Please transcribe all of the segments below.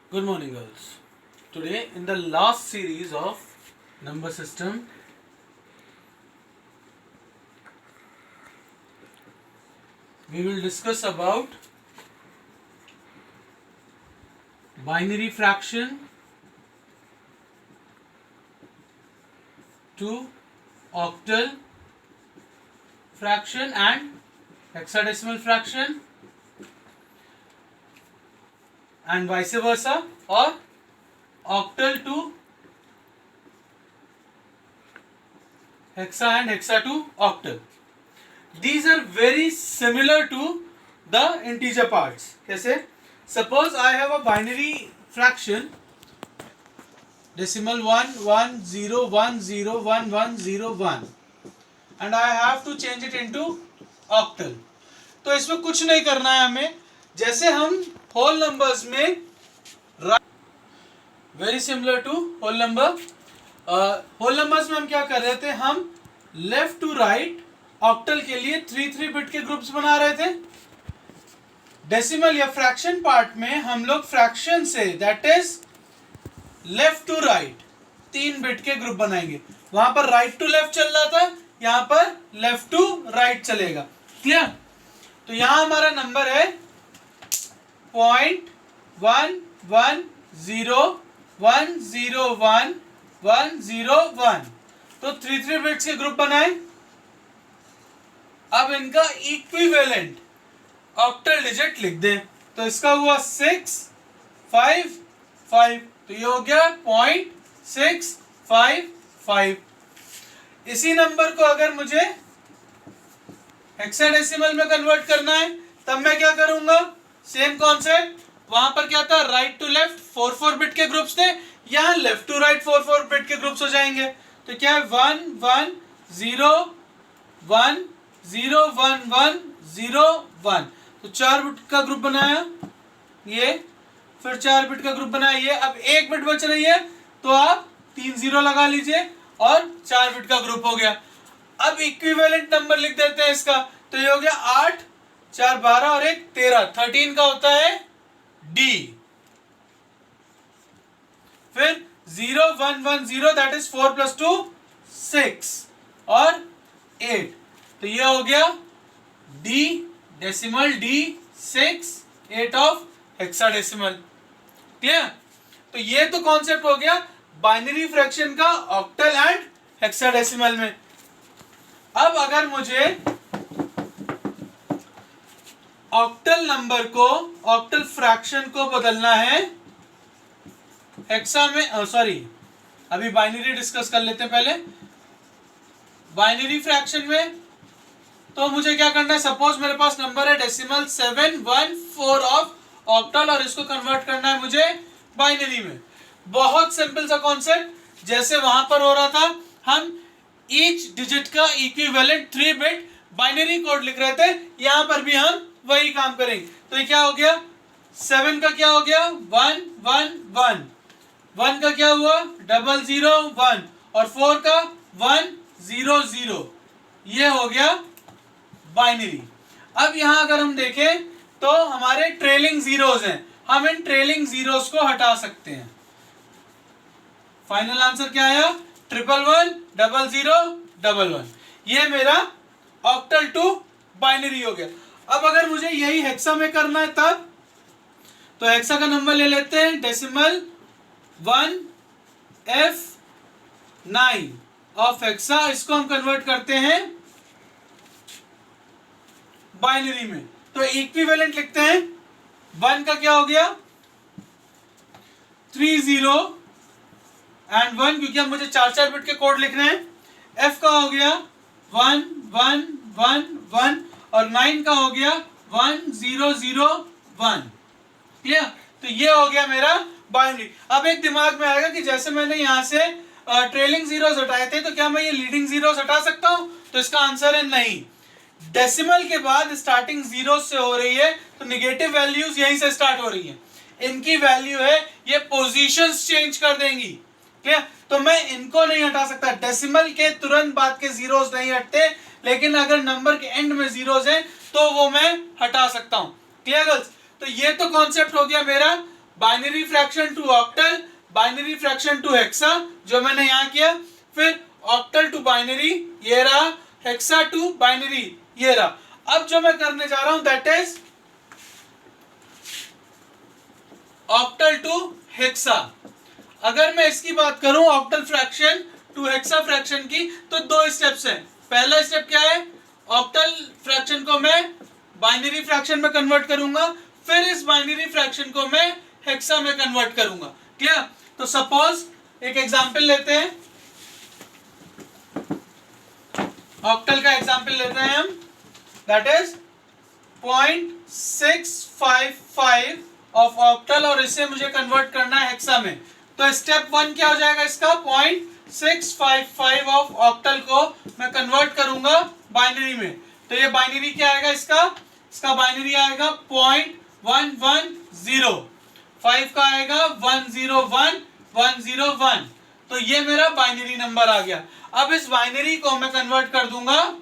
Good morning, girls. Today, in the last series of number system, we will discuss about binary fraction to octal fraction and hexadecimal fraction and vice versa, or octal to hexa and hexa to octal. These are very similar to the integer parts. कैसे? Suppose I have a binary fraction decimal 1 1 0 1 0 1 1 0 1 and I have to change it into octal. तो इसमें कुछ नहीं करना है हमें, जैसे हम होल नंबर्स में very similar to whole number. Whole numbers में हम क्या कर रहे थे, हम लेफ्ट टू राइट ऑक्टल के लिए 3 बिट के ग्रुप्स बना रहे थे. डेसिमल या फ्रैक्शन पार्ट में हम लोग फ्रैक्शन से that is left to right 3 bit के ग्रुप बनाएंगे. वहां पर राइट टू लेफ्ट चल रहा था, यहां पर लेफ्ट टू राइट चलेगा. क्लियर? तो यहां हमारा नंबर है 0.11010101. तो 3 बिट्स के ग्रुप बनाए. अब इनका इक्विवेलेंट ऑक्टल डिजिट लिख दें. तो इसका हुआ 655. तो ये हो गया 0.655. इसी नंबर को अगर मुझे हेक्साडेसिमल में कन्वर्ट करना है तब मैं क्या करूंगा, सेम कॉन्सेप्ट. वहां पर क्या था, राइट टू लेफ्ट 4 बिट के ग्रुप्स थे, यहां लेफ्ट टू राइट 4 बिट के ग्रुप्स हो जाएंगे. तो क्या है 1 1 0 1 0 1 1 0 1. तो 4 बिट का ग्रुप बनाया ये, फिर 4 बिट का ग्रुप बनाया ये. अब 1 बिट बच रही है तो आप 3 0 लगा लीजिए और 4 बिट का ग्रुप हो गया. अब इक्विवेलेंट नंबर लिख देते हैं इसका. तो ये हो गया 8 4 12 और 1 13. 13 का होता है डी. फिर 0 1 1 0 दैट इज 4 + 2 6 और 8. तो ये हो गया D decimal D 6 8 of hexadecimal. Clear? तो ये तो कॉन्सेप्ट हो गया बाइनरी फ्रैक्शन का ऑक्टल एंड हेक्साडेसिमल में. अब अगर मुझे ऑक्टल नंबर को, ऑक्टल फ्रैक्शन को बदलना है हेक्सा में, सॉरी अभी बाइनरी डिस्कस कर लेते हैं पहले. बाइनरी फ्रैक्शन में तो मुझे क्या करना है, सपोज मेरे पास नंबर है डेसिमल 714 ऑफ ऑक्टल और इसको कन्वर्ट करना है मुझे बाइनरी में. बहुत सिंपल सा कॉन्सेप्ट, जैसे वहां पर हो रहा था, हम ईच डिजिट का इक्विवेलेंट 3 बिट बाइनरी कोड लिख रहे थे, यहां पर भी हम वही काम करेंगे. तो ये क्या हो गया, 7 का क्या हो गया 1 1 1, 1 का क्या हुआ 0 0 1 और 4 का 1 0 0. ये हो गया बाइनरी. अब यहां अगर हम देखें तो हमारे ट्रेलिंग जीरोस हैं, हम इन ट्रेलिंग जीरोस को हटा सकते हैं. फाइनल आंसर क्या आया, 111 00 11. ये मेरा ऑक्टल टू बाइनरी हो गया. अब अगर मुझे यही हेक्सा में करना है तब, तो हेक्सा का नंबर ले लेते हैं डेसिमल 1F9 ऑफ हेक्सा. इसको हम कन्वर्ट करते हैं बाइनरी में. तो इक्विवेलेंट लिखते हैं. 1 का क्या हो गया 30 एंड 1, क्योंकि अब मुझे 4 बिट के कोड लिखने हैं. F का हो गया 1 1 1 1 और 9 का हो गया 1 0 0 1. क्लियर? तो ये हो गया मेरा बाइनरी. अब एक दिमाग में आएगा कि जैसे मैंने यहां से ट्रेलिंग जीरोस हटाए थे, तो क्या मैं ये लीडिंग जीरोस हटा सकता हूं? तो इसका आंसर है नहीं. डेसिमल के बाद स्टार्टिंग जीरो से हो रही है, तो निगेटिव वैल्यूज यहीं से स्टार्ट हो रही है. इनकी वैल्यू है, ये पोजीशंस चेंज कर देंगी. क्लियर? तो मैं इनको नहीं हटा सकता. डेसिमल के तुरंत बाद के जीरोस नहीं हटते, लेकिन अगर नंबर के एंड में जीरोस हैं तो वो मैं हटा सकता हूं. Clear girls? तो ये तो कॉन्सेप्ट हो गया मेरा binary fraction to octal, binary fraction to hexa जो मैंने यहां किया, फिर ऑक्टल टू बाइनरी ये रहा, हेक्सा टू बाइनरी ये रहा। अब जो मैं करने जा रहा हूं that is octal to hexa. अगर मैं इसकी बात करूं octal fraction to hexa fraction की, तो दो स्टेप्स हैं। पहला स्टेप क्या है, ऑक्टल फ्रैक्शन को मैं बाइनरी फ्रैक्शन में कन्वर्ट करूंगा, फिर इस बाइनरी फ्रैक्शन को मैं हेक्सा में कन्वर्ट करूंगा। क्लियर? तो सपोज एक एग्जांपल लेते हैं, ऑक्टल का एग्जांपल लेते हैं हम, दैट इज 0.655 ऑफ ऑक्टल, और इसे मुझे कन्वर्ट करना है हेक्सा में। तो स्टेप 1 क्या हो जाएगा इसका, 0.655 ऑफ ऑक्टल को मैं कन्वर्ट करूंगा बाइनरी में। तो ये बाइनरी क्या आएगा इसका बाइनरी आएगा 0.1105 का आएगा 101101। तो ये मेरा बाइनरी नंबर आ गया। अब इस बाइनरी को मैं कन्वर्ट कर दूंगा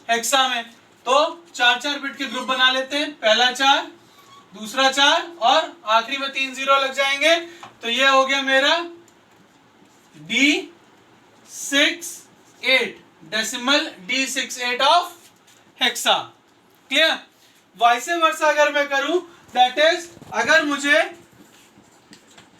हेक्सा में। तो 4 बिट के ग्रुप बना लेते हैं, पहला 4, दूसरा 4 और आखिरी में 3 0 लग जाएंगे। तो ये हो गया मेरा D68, decimal D68 of hexa. Clear? Vice versa अगर मैं करूं, दैट इज अगर मुझे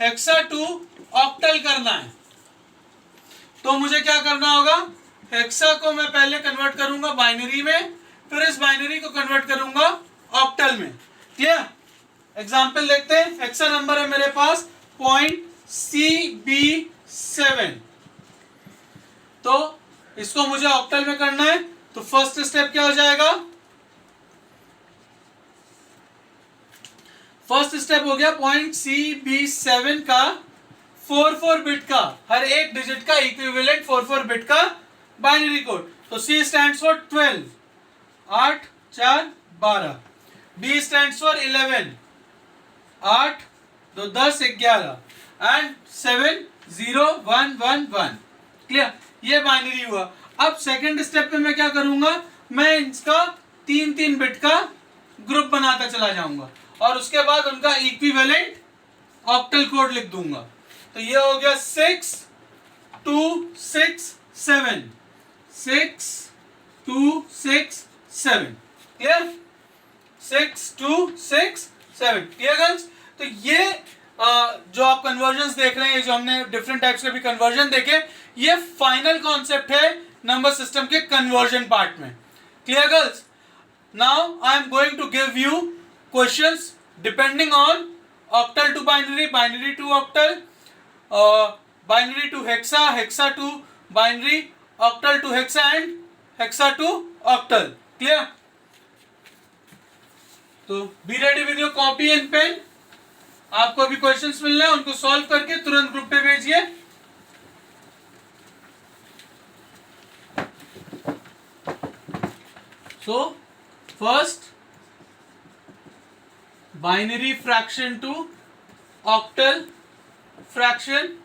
हेक्सा टू ऑक्टल करना है तो मुझे क्या करना होगा, हेक्सा को मैं पहले कन्वर्ट करूंगा बाइनरी में, फिर इस बाइनरी को कन्वर्ट करूंगा ऑक्टल में। क्लियर? एग्जांपल देखते हैं। हेक्सा नंबर है मेरे पास 0.CB7, तो इसको मुझे ऑक्टल में करना है। तो फर्स्ट स्टेप क्या हो जाएगा, फर्स्ट स्टेप हो गया 0.CB7 का 4 बिट का, हर एक डिजिट का इक्विवेलेंट 4 बिट का बाइनरी कोड। तो C stands for 12, 8 4 12, B stands for 11, 8 2 10 11 and 7 0 1 1 1। Clear? ये बाइनरी हुआ। अब सेकंड स्टेप में मैं क्या करूंगा, मैं इसका 3 बिट का ग्रुप बनाता चला जाऊंगा और उसके बाद उनका इक्विवेलेंट ऑक्टल कोड लिख दूंगा। तो ये हो गया 6 2 6 7, 6 2 6 7। क्लियर? 6 2 6 7। Clear girls? तो ये जो आप कन्वर्जन देख रहे हैं, जो हमने डिफरेंट टाइप्स के भी कन्वर्जन देखे, ये फाइनल कॉन्सेप्ट है नंबर सिस्टम के कन्वर्जन पार्ट में। Clear girls? Now I am going to give you questions depending on octal to binary, binary to octal, binary to hexa, hexa to binary, octal to hexa and hexa to octal. Clear? तो be ready with your copy and pen. आपको अभी questions मिलना है, उनको solve करके तुरंत group पे भेजिए। So first, binary fraction to octal fraction.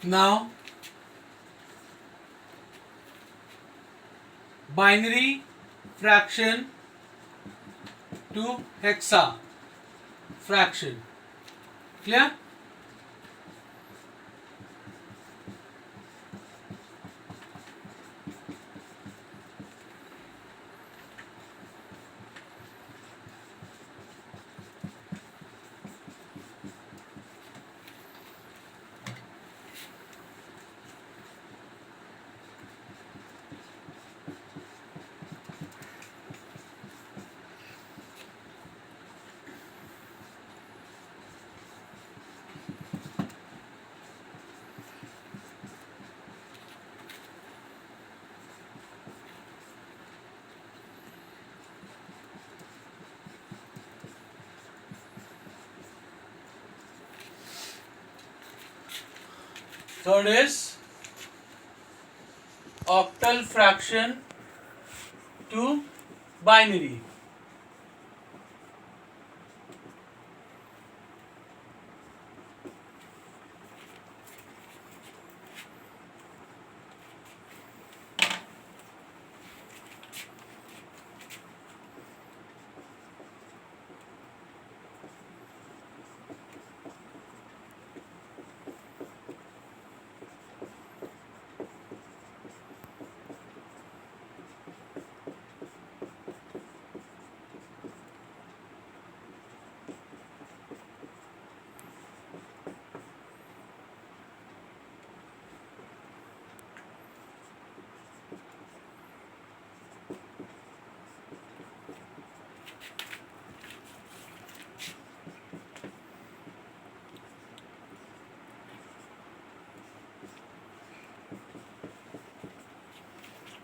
Now, binary fraction to hexa fraction. Clear? Third is octal fraction to binary.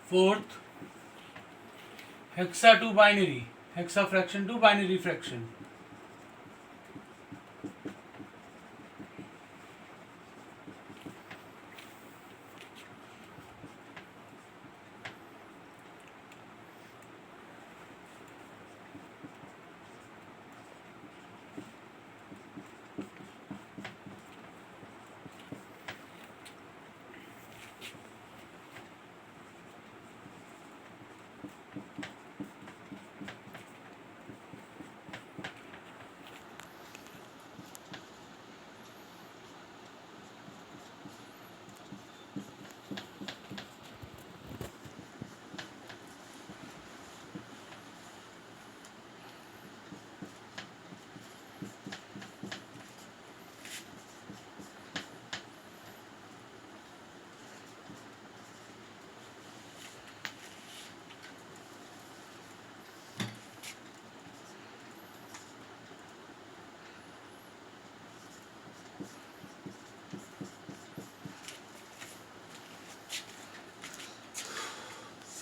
Fourth, hexa to binary, hexa fraction to binary fraction.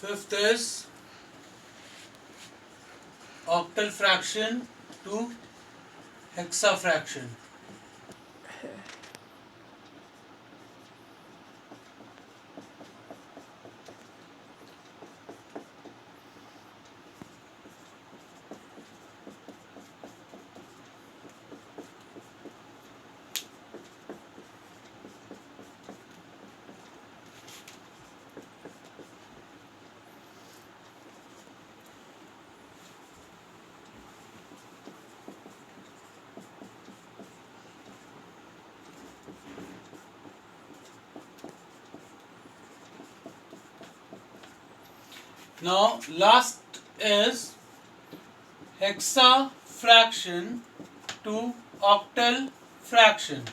Fifth is octal fraction to hexa fraction. Now last is hexa fraction to octal fraction.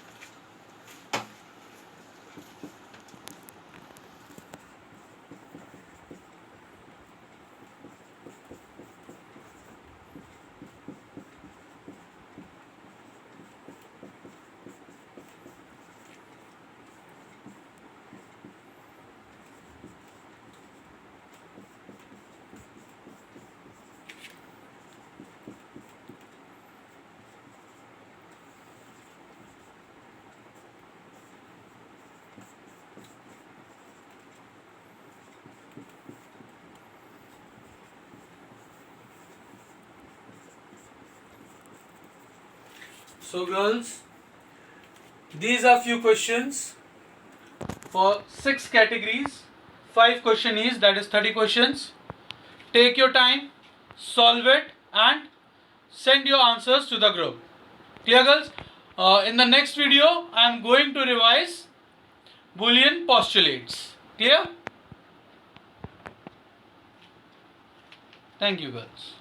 So girls, these are few questions for 6 categories. 5 question is, that is 30 questions. Take your time, solve it and send your answers to the group. Clear girls? In the next video, I am going to revise Boolean postulates. Clear? Thank you girls.